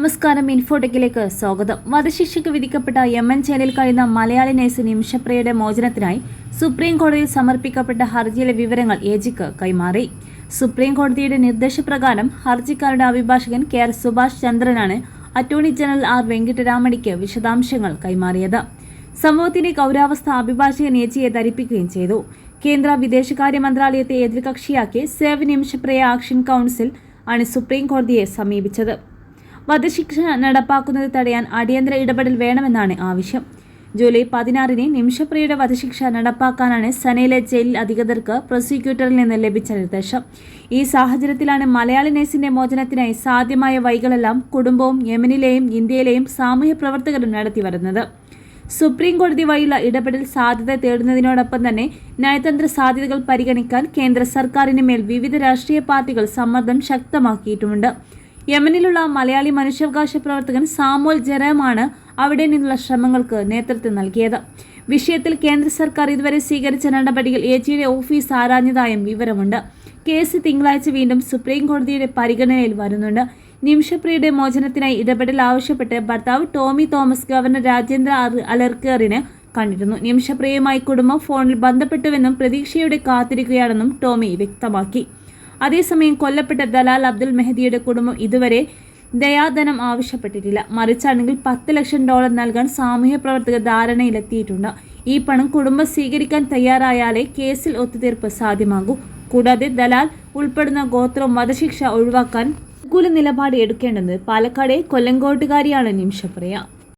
നമസ്കാരം. ഇൻഫോടെക്കിലേക്ക് സ്വാഗതം. വധശിക്ഷയ്ക്ക് വിധിക്കപ്പെട്ട യമൻ ജയിലിൽ കഴിയുന്ന മലയാളി നഴ്സ് നിമിഷപ്രിയയുടെ മോചനത്തിനായി സുപ്രീം കോടതിയിൽ സമർപ്പിക്കപ്പെട്ട ഹർജിയിലെ വിവരങ്ങൾ എജിക്ക് കൈമാറി. സുപ്രീം കോടതിയുടെ നിർദ്ദേശപ്രകാരം ഹർജിക്കാരുടെ അഭിഭാഷകൻ കെ.ആർ. സുഭാഷ് ചന്ദ്രനാണ് അറ്റോർണി ജനറൽ ആർ. വെങ്കിട്ടരാമണിക്ക് വിശദാംശങ്ങൾ കൈമാറിയത്. സംഭവത്തിന്റെ ഗൗരവാവസ്ഥ അഭിഭാഷകൻ എജിയെ ധരിപ്പിക്കുകയും ചെയ്തു. കേന്ദ്ര വിദേശകാര്യ മന്ത്രാലയത്തെ എതിർകക്ഷിയാക്കി സേവ് നിമിഷപ്രിയ ആക്ഷൻ കൗൺസിൽ ആണ് സുപ്രീം കോടതിയെ സമീപിച്ചത്. വധശിക്ഷ നടപ്പാക്കുന്നത് തടയാൻ അടിയന്തര ഇടപെടൽ വേണമെന്നാണ് ആവശ്യം. ജൂലൈ 16 നിമിഷപ്രിയയുടെ വധശിക്ഷ നടപ്പാക്കാനാണ് സനയിലെ ജയിൽ അധികൃതർക്ക് പ്രോസിക്യൂട്ടറിൽ നിന്ന് ലഭിച്ച നിർദ്ദേശം. ഈ സാഹചര്യത്തിലാണ് മലയാളി നഴ്സിന്റെ മോചനത്തിനായി സാധ്യമായ വഴികളെല്ലാം കുടുംബവും യമനിലെയും ഇന്ത്യയിലെയും സാമൂഹ്യ പ്രവർത്തകരും നടത്തിവരുന്നത്. സുപ്രീം കോടതി വഴിയുള്ള ഇടപെടൽ സാധ്യത തേടുന്നതിനോടൊപ്പം തന്നെ നയതന്ത്ര സാധ്യതകൾ പരിഗണിക്കാൻ കേന്ദ്ര സർക്കാരിന് മേൽ വിവിധ രാഷ്ട്രീയ പാർട്ടികൾ സമ്മർദ്ദം ശക്തമാക്കിയിട്ടുമുണ്ട്. യമനിലുള്ള മലയാളി മനുഷ്യാവകാശ പ്രവർത്തകൻ സാമുവൽ ജെറമാണ് അവിടെ നിന്നുള്ള ശ്രമങ്ങൾക്ക് നേതൃത്വം നൽകിയത്. വിഷയത്തിൽ കേന്ദ്ര സർക്കാർ ഇതുവരെ സ്വീകരിച്ച നടപടികൾ എജിയുടെ ഓഫീസ് ആരാഞ്ഞതായും വിവരമുണ്ട്. കേസ് തിങ്കളാഴ്ച വീണ്ടും സുപ്രീം കോടതിയുടെ പരിഗണനയിൽ വരുന്നുണ്ട്. നിമിഷപ്രിയയുടെ മോചനത്തിനായി ഇടപെടൽ ആവശ്യപ്പെട്ട് ഭർത്താവ് ടോമി തോമസ് ഗവർണർ രാജേന്ദ്ര അലർക്കറിനെ കണ്ടിരുന്നു. നിമിഷപ്രിയയുമായി കുടുംബം ഫോണിൽ ബന്ധപ്പെട്ടുവെന്നും പ്രതീക്ഷയോടെ കാത്തിരിക്കുകയാണെന്നും ടോമി വ്യക്തമാക്കി. അതേസമയം കൊല്ലപ്പെട്ട ദലാൽ അബ്ദുൽ മെഹദിയുടെ കുടുംബം ഇതുവരെ ദയാധനം ആവശ്യപ്പെട്ടിട്ടില്ല. മറിച്ചാണെങ്കിൽ $10 ലക്ഷം നൽകാൻ സാമൂഹ്യ പ്രവർത്തകർ ധാരണയിലെത്തിയിട്ടുണ്ട്. ഈ പണം കുടുംബം സ്വീകരിക്കാൻ തയ്യാറായാലേ കേസിൽ ഒത്തുതീർപ്പ് സാധ്യമാകൂ. കൂടാതെ ദലാൽ ഉൾപ്പെടുന്ന ഗോത്രം വധശിക്ഷ ഒഴിവാക്കാൻ അനുകൂല നിലപാട് എടുക്കേണ്ടത് പാലക്കാട് കൊല്ലങ്കോട്ടുകാരിയാണ് നിമിഷപ്രിയ.